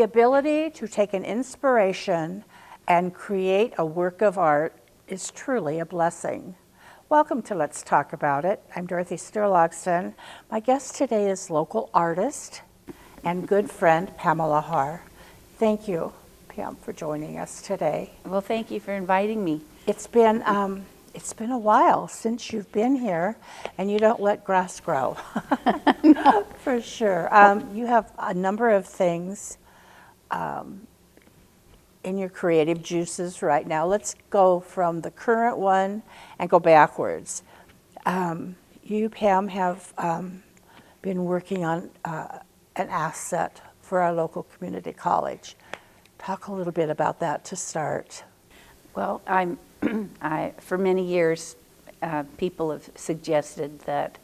The ability to take an inspiration and create a work of art is truly a blessing. Welcome to Let's Talk About It. I'm Dorothy Sturlaugson. My guest today is local artist and good friend Pamela Harr. Thank you, Pam, for joining us today. Well, thank you for inviting me. It's been a while since you've been here, and you don't let grass grow. No. For sure. You have a number of things in your creative juices right now. Let's go from the current one and go backwards. You, Pam, have been working on an asset for our local community college. Talk a little bit about that to start. Well, for many years, people have suggested that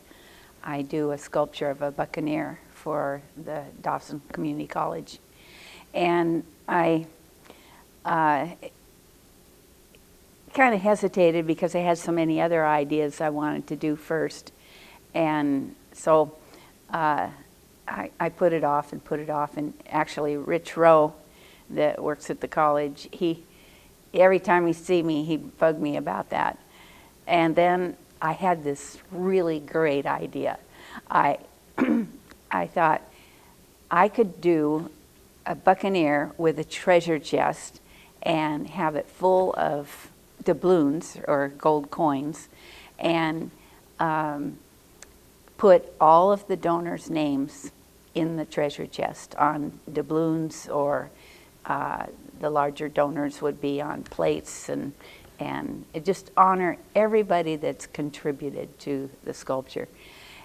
I do a sculpture of a buccaneer for the Dawson Community College. And I kind of hesitated because I had so many other ideas I wanted to do first. And so I put it off and put it off. And actually, Rich Rowe, that works at the college, every time he see me, he'd bug me about that. And then I had this really great idea. I thought I could do a buccaneer with a treasure chest and have it full of doubloons or gold coins, and put all of the donors' names in the treasure chest on doubloons, or the larger donors would be on plates, and just honor everybody that's contributed to the sculpture.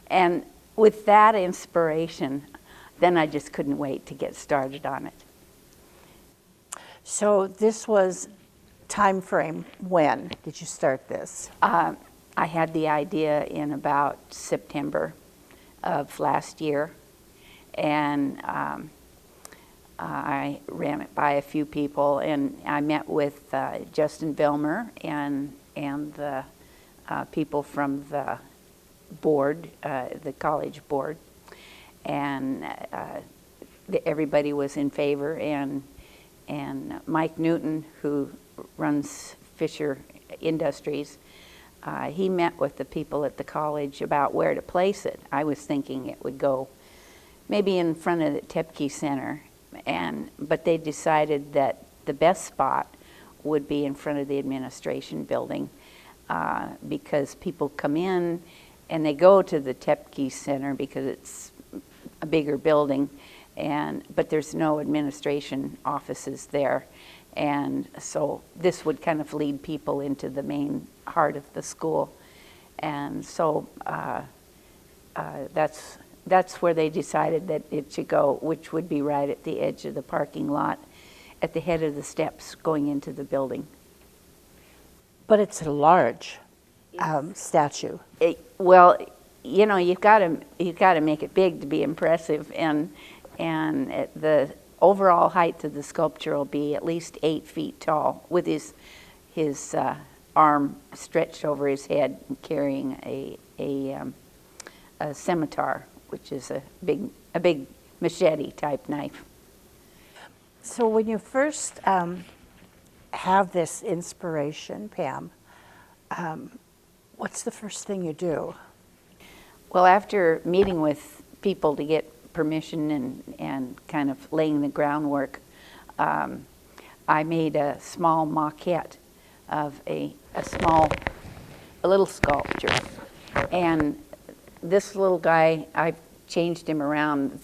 And with that inspiration, then I just couldn't wait to get started on it. So this was time frame. When did you start this? I had the idea in about September of last year, and I ran it by a few people, and I met with Justin Vilmer and the people from the board, the college board, and everybody was in favor. And Mike Newton, who runs Fisher Industries, he met with the people at the college about where to place it. I was thinking it would go maybe in front of the Tepke Center, but they decided that the best spot would be in front of the administration building, because people come in and they go to the Tepke Center because it's a bigger building, but there's no administration offices there. And so this would kind of lead people into the main heart of the school. And so that's where they decided that it should go, which would be right at the edge of the parking lot, at the head of the steps going into the building. But it's a large statue. Well, you know, you've got to make it big to be impressive, and the overall height of the sculpture will be at least 8 feet tall, with his arm stretched over his head, carrying a scimitar, which is a big machete type knife. So when you first have this inspiration, Pam, what's the first thing you do? Well, after meeting with people to get permission and kind of laying the groundwork, I made a small maquette of a little sculpture. And this little guy, I've changed him around.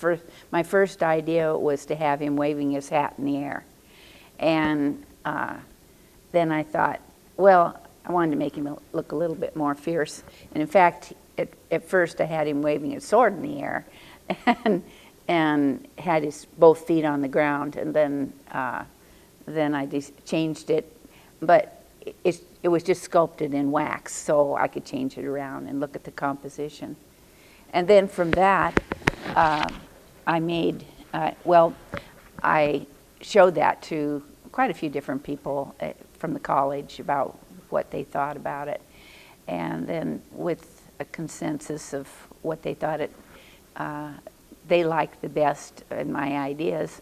My first idea was to have him waving his hat in the air. And then I thought, well, I wanted to make him look a little bit more fierce. And in fact, at first I had him waving his sword in the air and had his both feet on the ground. And then I just changed it. But it was just sculpted in wax, so I could change it around and look at the composition. And then from that, I made, I showed that to quite a few different people from the college about what they thought about it. And then with a consensus of what they thought they liked the best in my ideas,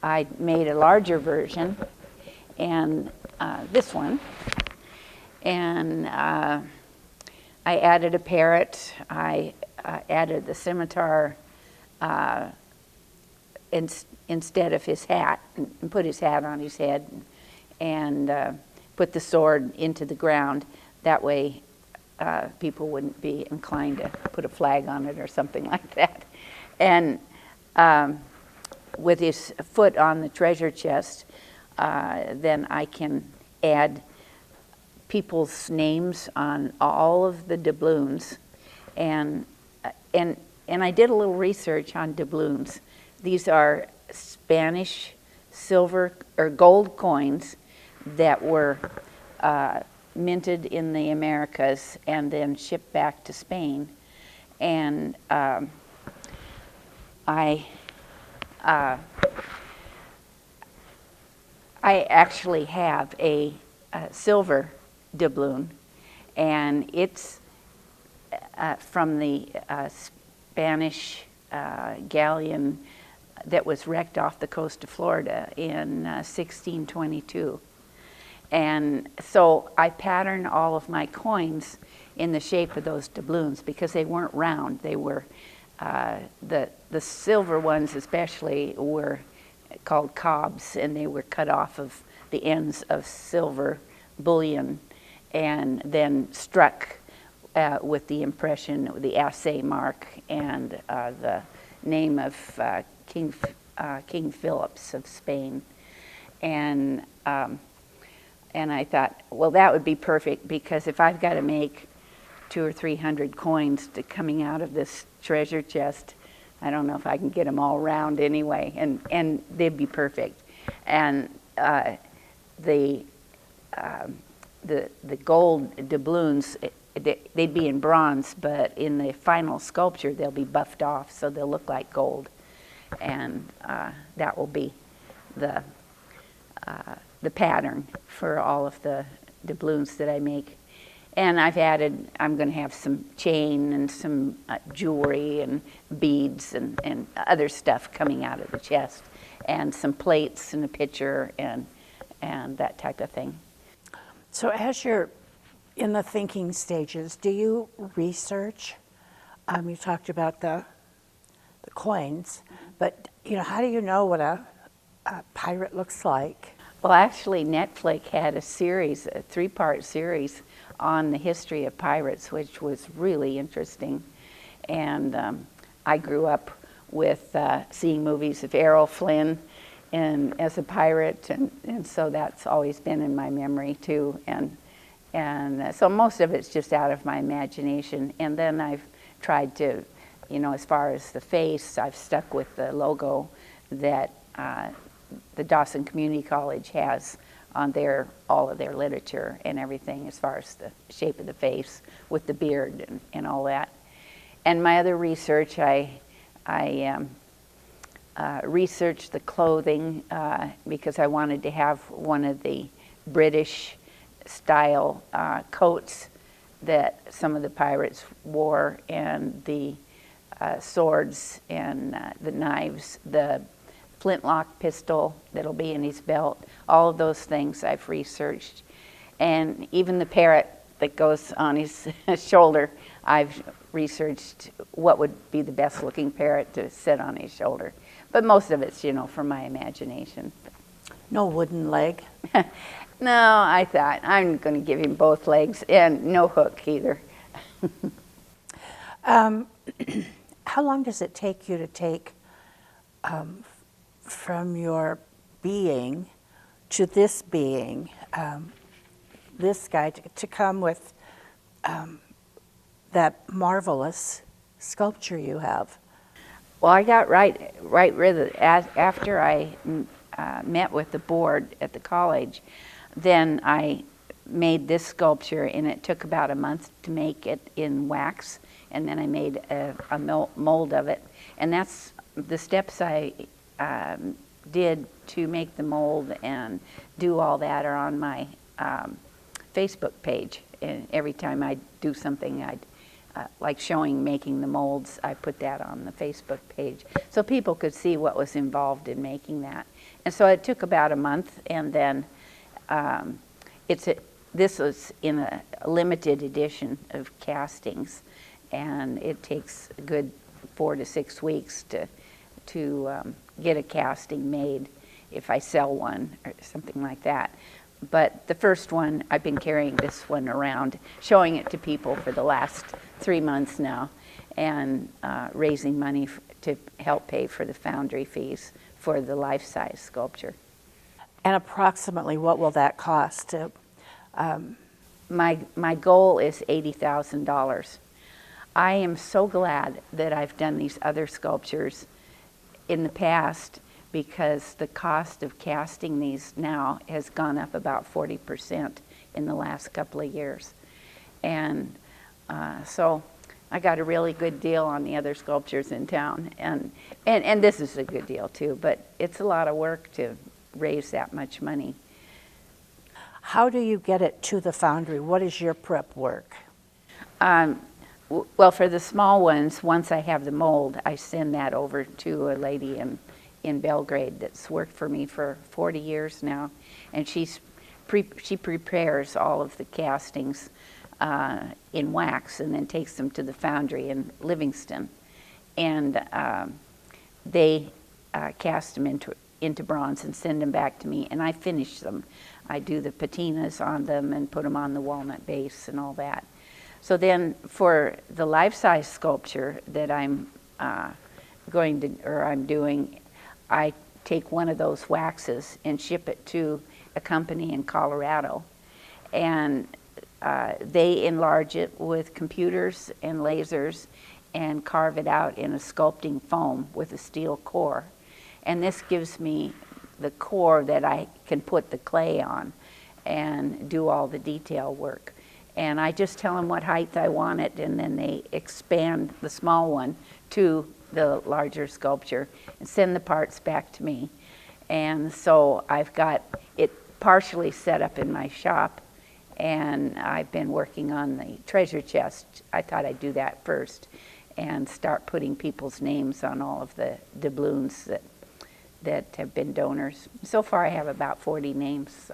I made a larger version, and this one, and I added a parrot. I added the scimitar instead of his hat, and put his hat on his head, and put the sword into the ground. That way people wouldn't be inclined to put a flag on it or something like that. And with his foot on the treasure chest, then I can add people's names on all of the doubloons. And I did a little research on doubloons. These are Spanish silver or gold coins that were minted in the Americas and then shipped back to Spain. And I actually have a silver doubloon, and it's from the Spanish galleon that was wrecked off the coast of Florida in 1622. And so I patterned all of my coins in the shape of those doubloons because they weren't round. They were, the silver ones especially were called cobs, and they were cut off of the ends of silver bullion and then struck with the impression, the assay mark, and the name of King Philips of Spain. And I thought, well, that would be perfect, because if I've got to make 200 or 300 coins coming out of this treasure chest, I don't know if I can get them all round anyway, and they'd be perfect. And the gold doubloons, they'd be in bronze, but in the final sculpture they'll be buffed off, so they'll look like gold, and that will be the pattern for all of the doubloons that I make. And I've added, I'm going to have some chain and some jewelry and beads and other stuff coming out of the chest, and some plates and a pitcher and that type of thing. So as you're in the thinking stages, do you research? You talked about the coins, but how do you know what a pirate looks like? Well, actually, Netflix had a series, a 3-part series on the history of pirates, which was really interesting. And I grew up with seeing movies of Errol Flynn as a pirate, and so that's always been in my memory too. And so most of it's just out of my imagination. And then I've tried to, as far as the face, I've stuck with the logo that the Dawson Community College has on all of their literature and everything, as far as the shape of the face with the beard and all that. And my other research, I researched the clothing because I wanted to have one of the British style coats that some of the pirates wore, and the swords and the knives, the flintlock pistol that'll be in his belt, all of those things I've researched. And even the parrot that goes on his shoulder, I've researched what would be the best looking parrot to sit on his shoulder. But most of it's, from my imagination. No wooden leg? No, I thought I'm going to give him both legs, and no hook either. How long does it take you to take from your being to this being, this guy, to come with that marvelous sculpture you have? Well, I got right rid of it. After I met with the board at the college, then I made this sculpture, and it took about a month to make it in wax, and then I made a mold of it. And that's the steps I did to make the mold and do all that are on my Facebook page. And every time I do something, I'd like showing making the molds. I put that on the Facebook page so people could see what was involved in making that. And so it took about a month, and then this was in a limited edition of castings, and it takes a good 4 to 6 weeks to get a casting made if I sell one or something like that. But the first one, I've been carrying this one around, showing it to people for the last 3 months now, and raising money to help pay for the foundry fees for the life-size sculpture. And approximately what will that cost? My goal is $80,000. I am so glad that I've done these other sculptures in the past, because the cost of casting these now has gone up about 40% in the last couple of years. And so I got a really good deal on the other sculptures in town. And this is a good deal too, but it's a lot of work to raise that much money. How do you get it to the foundry? What is your prep work? Well, for the small ones, once I have the mold, I send that over to a lady in Belgrade that's worked for me for 40 years now, and she prepares all of the castings in wax and then takes them to the foundry in Livingston, and they cast them into bronze and send them back to me, and I finish them. I do the patinas on them and put them on the walnut base and all that. So then for the life-size sculpture that I'm doing, I take one of those waxes and ship it to a company in Colorado, and they enlarge it with computers and lasers and carve it out in a sculpting foam with a steel core. And this gives me the core that I can put the clay on and do all the detail work. And I just tell them what height I want it, and then they expand the small one to the larger sculpture and send the parts back to me. And so I've got it partially set up in my shop, and I've been working on the treasure chest. I thought I'd do that first and start putting people's names on all of the doubloons that have been donors. So far I have about 40 names.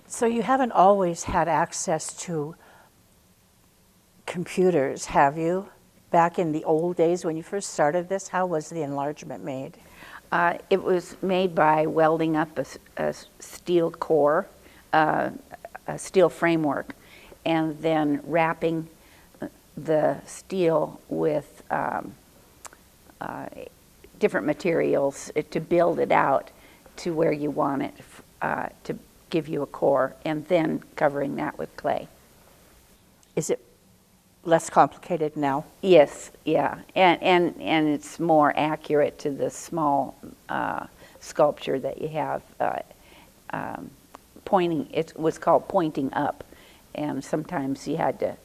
So you haven't always had access to computers, have you? Back in the old days when you first started this, how was the enlargement made? It was made by welding up a steel core, a steel framework, and then wrapping the steel with different materials to build it out to where you want it to give you a core, and then covering that with clay. Is it less complicated now? Yes, yeah, and it's more accurate to the small sculpture that you have. Pointing, it was called pointing up, and sometimes you had to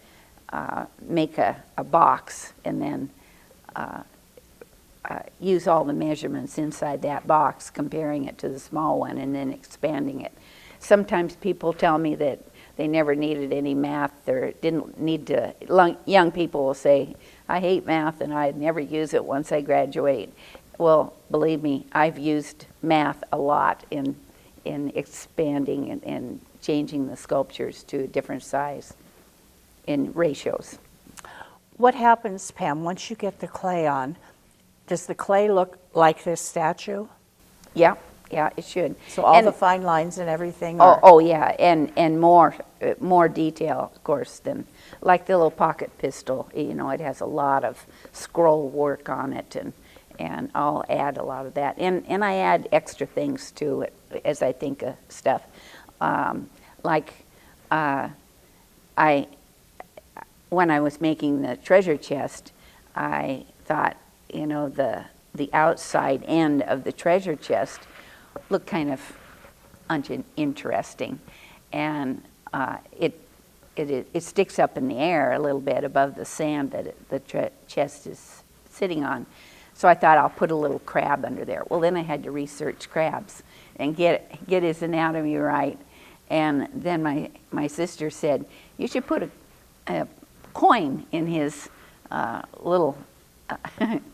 make a box and then use all the measurements inside that box, comparing it to the small one and then expanding it. Sometimes people tell me that they never needed any math or didn't need to. Young people will say, I hate math and I'd never use it once I graduate. Well, believe me, I've used math a lot in expanding and changing the sculptures to a different size in ratios. What happens, Pam, once you get the clay on? Does the clay look like this statue? Yeah, it should. So all the fine lines and everything? Oh yeah, and more detail, of course, than like the little pocket pistol. You know, it has a lot of scroll work on it, and I'll add a lot of that. And I add extra things to it as I think of stuff. When I was making the treasure chest, I thought, you know, the outside end of the treasure chest looked kind of uninteresting, and it sticks up in the air a little bit above the sand that the chest is sitting on. So I thought I'll put a little crab under there. Well, then I had to research crabs and get his anatomy right. And then my sister said, you should put a coin in his little,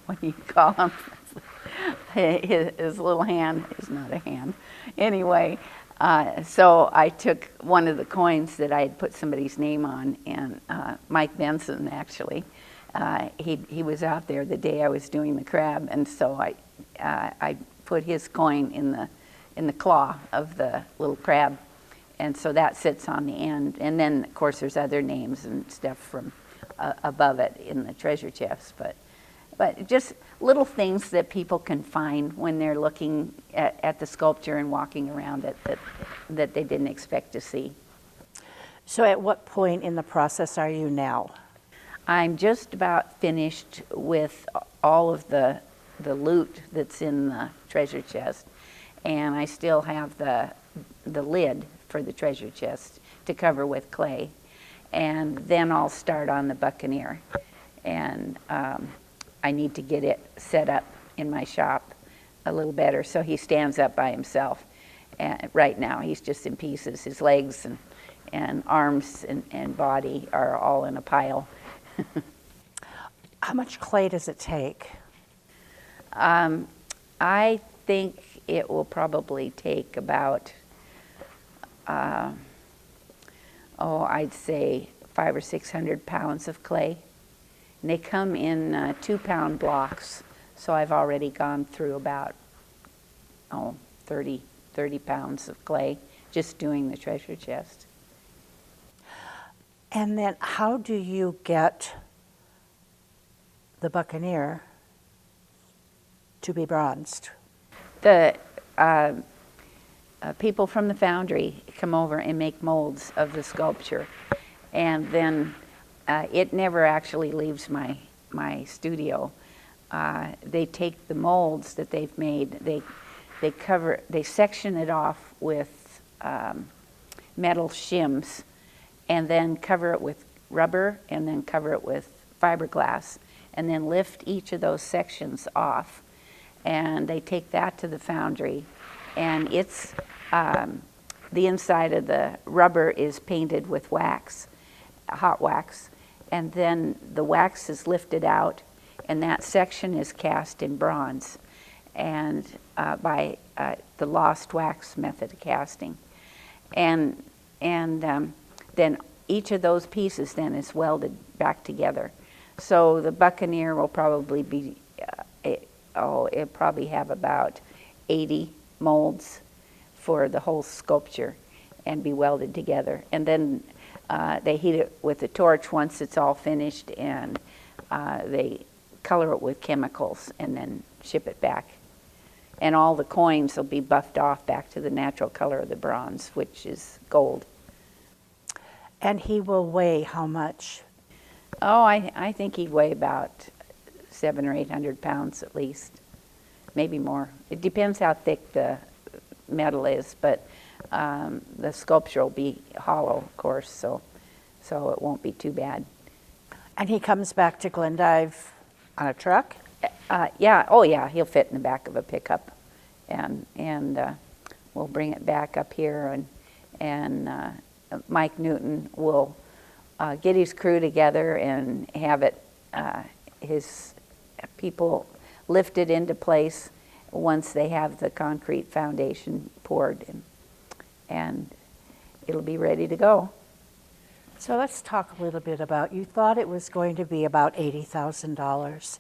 what do you call him? His little hand is not a hand. Anyway, so I took one of the coins that I had put somebody's name on, and Mike Benson, actually, he was out there the day I was doing the crab, and so I put his coin in the claw of the little crab, and so that sits on the end. And then, of course, there's other names and stuff from above it in the treasure chest, but just little things that people can find when they're looking at the sculpture and walking around it that they didn't expect to see. So at what point in the process are you now? I'm just about finished with all of the loot that's in the treasure chest, and I still have the lid for the treasure chest to cover with clay, and then I'll start on the Buccaneer, and I need to get it set up in my shop a little better so he stands up by himself. And right now he's just in pieces. His legs and arms and body are all in a pile. How much clay does it take? I think it will probably take about, I'd say 500 or 600 pounds of clay. And they come in 2-pound blocks, so I've already gone through about 30 pounds of clay just doing the treasure chest. And then how do you get the Buccaneer to be bronzed? The people from the foundry come over and make molds of the sculpture, and then it never actually leaves my studio. They take the molds that they've made, they section it off with metal shims, and then cover it with rubber, and then cover it with fiberglass, and then lift each of those sections off, and they take that to the foundry, and it's the inside of the rubber is painted with wax, hot wax, and then the wax is lifted out, and that section is cast in bronze, and by the lost wax method of casting, and then each of those pieces then is welded back together. So the Buccaneer will probably be, it'll probably have about 80 molds for the whole sculpture and be welded together. And then they heat it with a torch once it's all finished, and they color it with chemicals and then ship it back. And all the coins will be buffed off back to the natural color of the bronze, which is gold. And he will weigh how much? Oh, I think he'd weigh about 700 or 800 pounds at least, maybe more. It depends how thick the metal is, but the sculpture will be hollow, of course, so it won't be too bad. And he comes back to Glendive on a truck? Yeah, oh yeah, he'll fit in the back of a pickup, and we'll bring it back up here, and Mike Newton will get his crew together and have it, his people lift it into place once they have the concrete foundation poured, and it'll be ready to go. So let's talk a little bit about, you thought it was going to be about $80,000.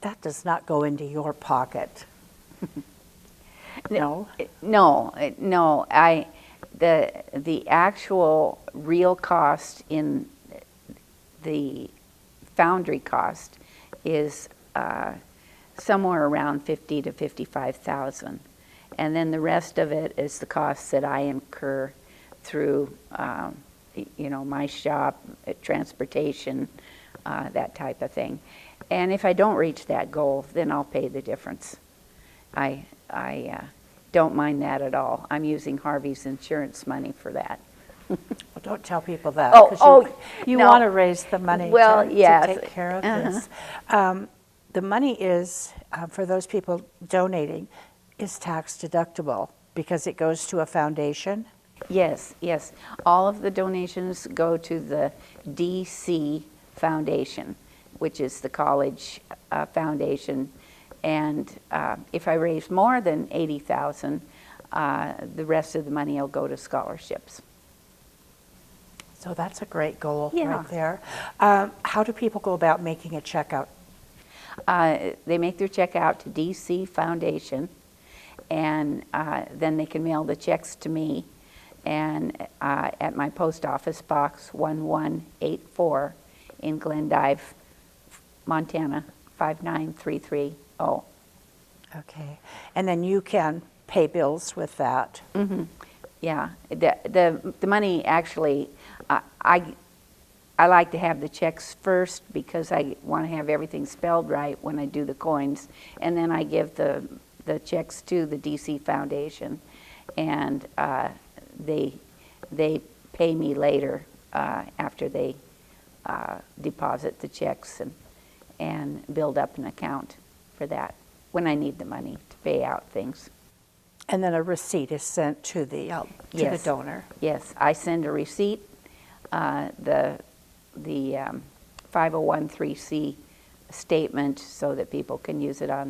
That does not go into your pocket. No? No. The actual real cost in the foundry cost is somewhere around $50,000 to $55,000, and then the rest of it is the costs that I incur through, my shop, transportation, that type of thing. And if I don't reach that goal, then I'll pay the difference. I don't mind that at all. I'm using Harvey's insurance money for that. Well, don't tell people that. You no. want to raise the money yes. to take care of this. The money is, for those people donating, is tax deductible because it goes to a foundation. Yes, yes. All of the donations go to the DC Foundation, which is the college foundation. And if I raise more than $80,000, the rest of the money will go to scholarships. So that's a great goal Yeah. right there. How do people go about making a check out? They make their check out to DC Foundation, and then they can mail the checks to me, and at my post office box 1184 in Glendive, Montana 59330. Okay. And then you can pay bills with that. Mm-hmm. Yeah. The money actually, I like to have the checks first because I want to have everything spelled right when I do the coins, and then I give the checks to the DC Foundation, and they pay me later after they deposit the checks and build up an account for that when I need the money to pay out things. And then a receipt is sent to the Yes. donor. Yes, I send a receipt, the 5013C statement, so that people can use it on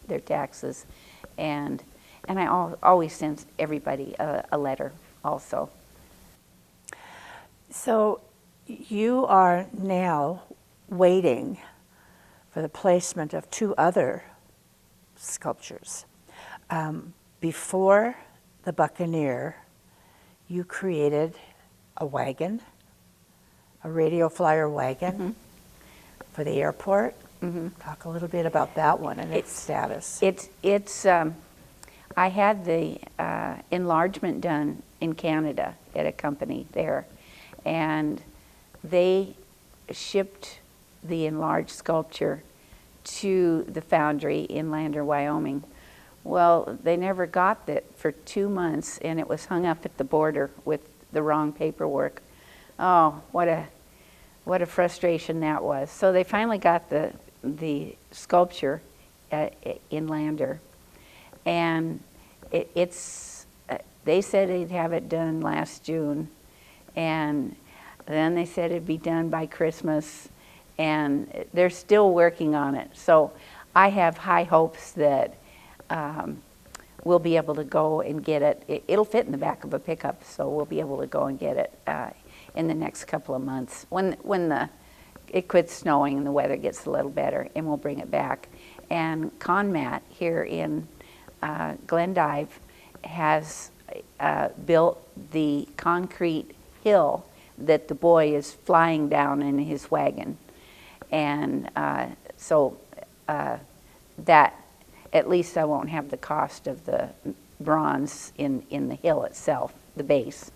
their taxes, and I always send everybody a letter also. So you are now waiting for the placement of 2 other sculptures. Before the Buccaneer, you created a wagon, a radio flyer wagon for the airport. Talk a little bit about that one and its status. It's I had the enlargement done in Canada at a company there, and they shipped the enlarged sculpture to the foundry in Lander, Wyoming. Well, they never got it for 2 months, and it was hung up at the border with the wrong paperwork. Oh, what a frustration that was. So they finally got the sculpture in Lander, and they said they'd have it done last June, and then they said it'd be done by Christmas, and they're still working on it. So I have high hopes that we'll be able to go and get it. It'll fit in the back of a pickup, so we'll be able to go and get it in the next couple of months when it quits snowing and the weather gets a little better, and we'll bring it back. And Conmat here in Glendive has built the concrete hill that the boy is flying down in his wagon, and so that at least I won't have the cost of the bronze in the hill itself, the base,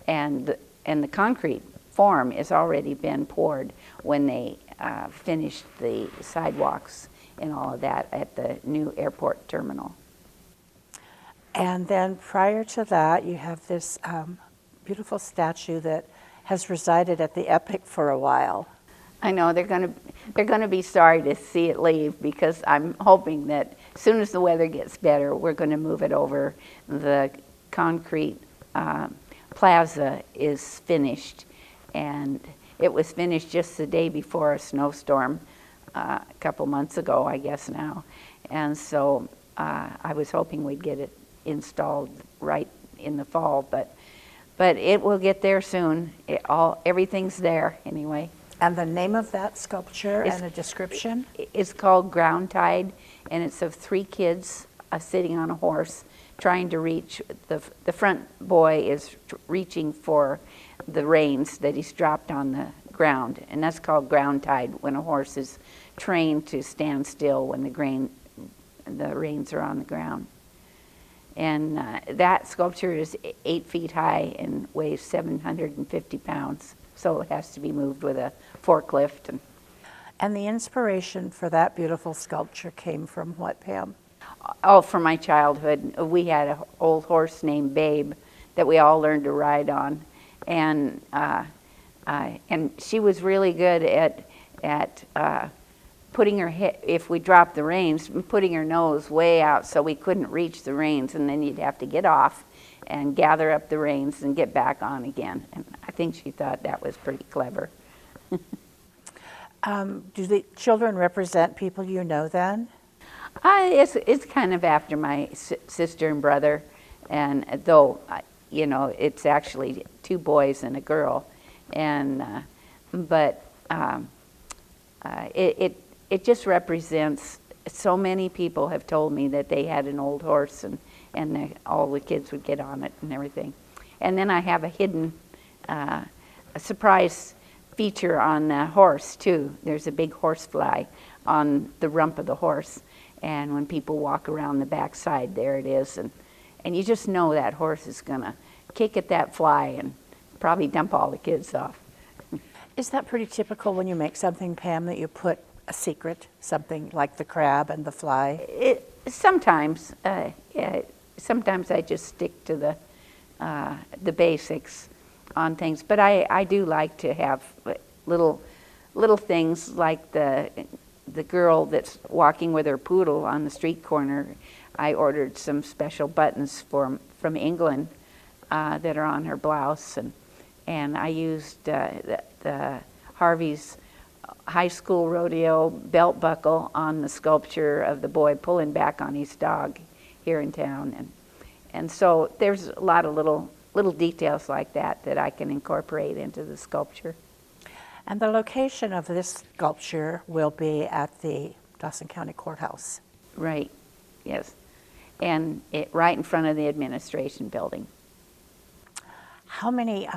and the concrete form has already been poured when they finished the sidewalks and all of that at the new airport terminal. And then prior to that, you have this beautiful statue that has resided at the Epic for a while. I know they're going to be sorry to see it leave, because I'm hoping that as soon as the weather gets better, we're going to move it over. The concrete plaza is finished, and it was finished just the day before a snowstorm a couple months ago, I guess now. And so I was hoping we'd get it installed right in the fall, but it will get there soon. Everything's there anyway. And the name of that sculpture and a description? It's called Ground Tide, and it's of 3 kids sitting on a horse trying to reach. The front boy is reaching for the reins that he's dropped on the ground, and that's called Ground Tide, when a horse is trained to stand still when the reins are on the ground. And that sculpture is 8 feet high and weighs 750 pounds. So it has to be moved with a forklift. And the inspiration for that beautiful sculpture came from what, Pam? Oh, from my childhood. We had an old horse named Babe that we all learned to ride on. And she was really good at putting her head, if we dropped the reins, putting her nose way out so we couldn't reach the reins, and then you'd have to get off and gather up the reins and get back on again. And I think she thought that was pretty clever. Do the children represent people you know then? It's kind of after my sister and brother, and though, it's actually 2 boys and a girl, and it just represents. So many people have told me that they had an old horse, and all the kids would get on it and everything. And then I have a hidden, a surprise feature on the horse too. There's a big horsefly on the rump of the horse, and when people walk around the backside, there it is, and you just know that horse is gonna kick at that fly and probably dump all the kids off. Is that pretty typical when you make something, Pam, that you put a secret, something like the crab and the fly? Sometimes I just stick to the basics on things, but I do like to have little things like the girl that's walking with her poodle on the street corner. I ordered some special buttons from England that are on her blouse, and I used the Harvey's high school rodeo belt buckle on the sculpture of the boy pulling back on his dog here in town, and so there's a lot of little details like that I can incorporate into the sculpture. And the location of this sculpture will be at the Dawson County Courthouse. Right, yes, and right in front of the administration building. How many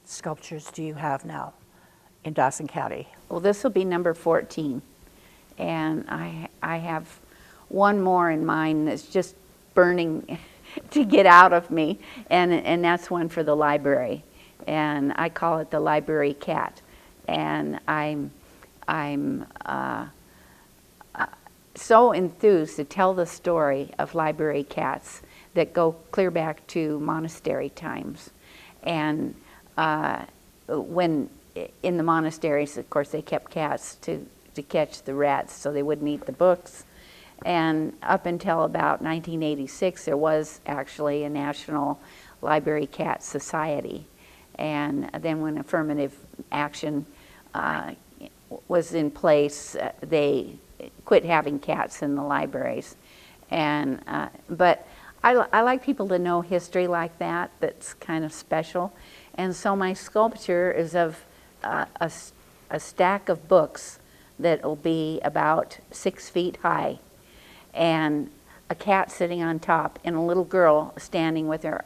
sculptures do you have now in Dawson County? Well, this will be number 14, and I have one more in mind that's just burning to get out of me, and that's one for the library, and I call it the library cat, and I'm so enthused to tell the story of library cats that go clear back to monastery times, and when in the monasteries, of course, they kept cats to catch the rats so they wouldn't eat the books. And up until about 1986, there was actually a National Library Cat Society. And then when affirmative action was in place, they quit having cats in the libraries. And but I like people to know history like that, that's kind of special. And so my sculpture is of a stack of books that will be about 6 feet high, and a cat sitting on top, and a little girl standing with her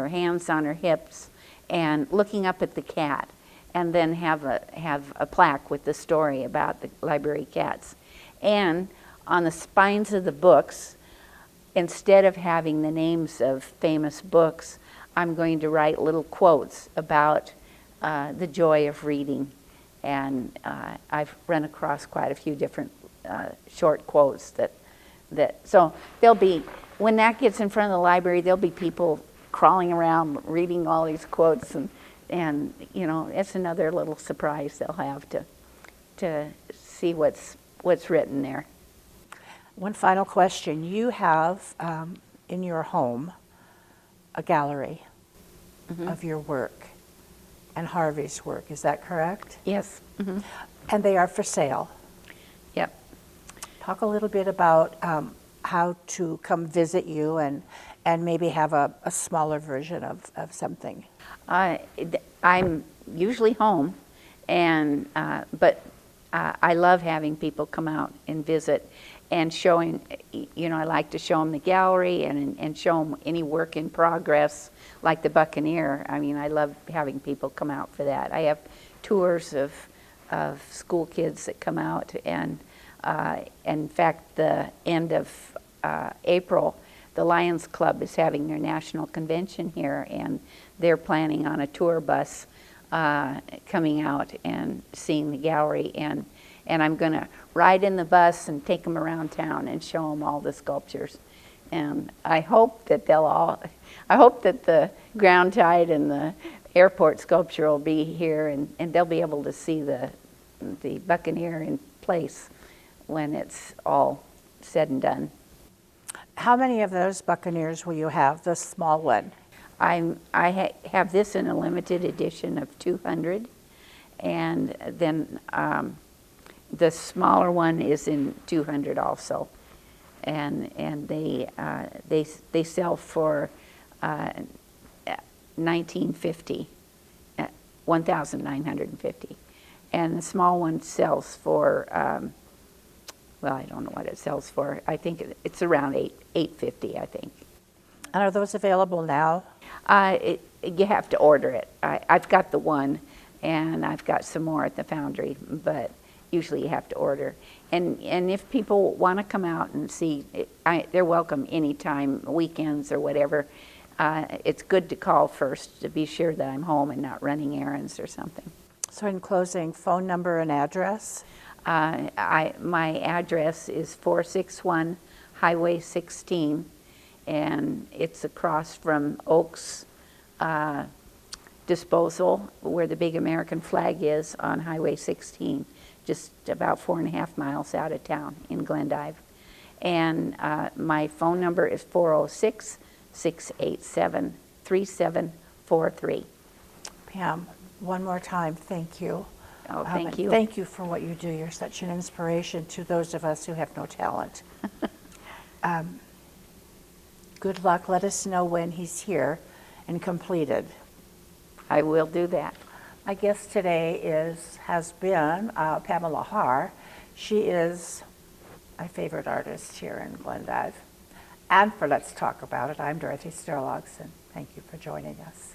hands on her hips, and looking up at the cat, and then have a plaque with the story about the library cats. And on the spines of the books, instead of having the names of famous books, I'm going to write little quotes about the joy of reading. And I've run across quite a few different short quotes that so there'll be, when that gets in front of the library, there'll be people crawling around reading all these quotes, and it's another little surprise they'll have to see what's written there. One final question. You have in your home a gallery of your work and Harvey's work. Is that correct? Yes. Mm-hmm. And they are for sale. Yep. Talk a little bit about how to come visit you and maybe have a smaller version of something. I'm usually home, and but I love having people come out and visit and showing, I like to show them the gallery and show them any work in progress, like the Buccaneer. I mean, I love having people come out for that. I have tours of school kids that come out, and in fact, the end of April, the Lions Club is having their national convention here, and they're planning on a tour bus coming out and seeing the gallery, and I'm going to ride in the bus and take them around town and show them all the sculptures. And I hope that the Ground Tide and the airport sculpture will be here, and they'll be able to see the Buccaneer place when it's all said and done. How many of those Buccaneers will you have, the small one? I have this in a limited edition of 200, and then the smaller one is in 200 also, and they sell for 1950, 1,950, and the small one sells for well, I don't know what it sells for. I think it's around $850, I think. And are those available now? You have to order it. I've got the one, and I've got some more at the foundry, but usually you have to order. And if people want to come out and see, they're welcome anytime, weekends or whatever. It's good to call first to be sure that I'm home and not running errands or something. So in closing, phone number and address? My address is 461 Highway 16, and it's across from Oaks Disposal, where the big American flag is on Highway 16, just about 4.5 miles out of town in Glendive. And my phone number is 406-687-3743. Pam, one more time, thank you. Oh, thank you. Thank you for what you do. You're such an inspiration to those of us who have no talent. Good luck. Let us know when he's here and completed. I will do that. My guest today has been Pamela Harr. She is my favorite artist here in Glendive. And for Let's Talk About It, I'm Dorothy Sturlaugson. Thank you for joining us.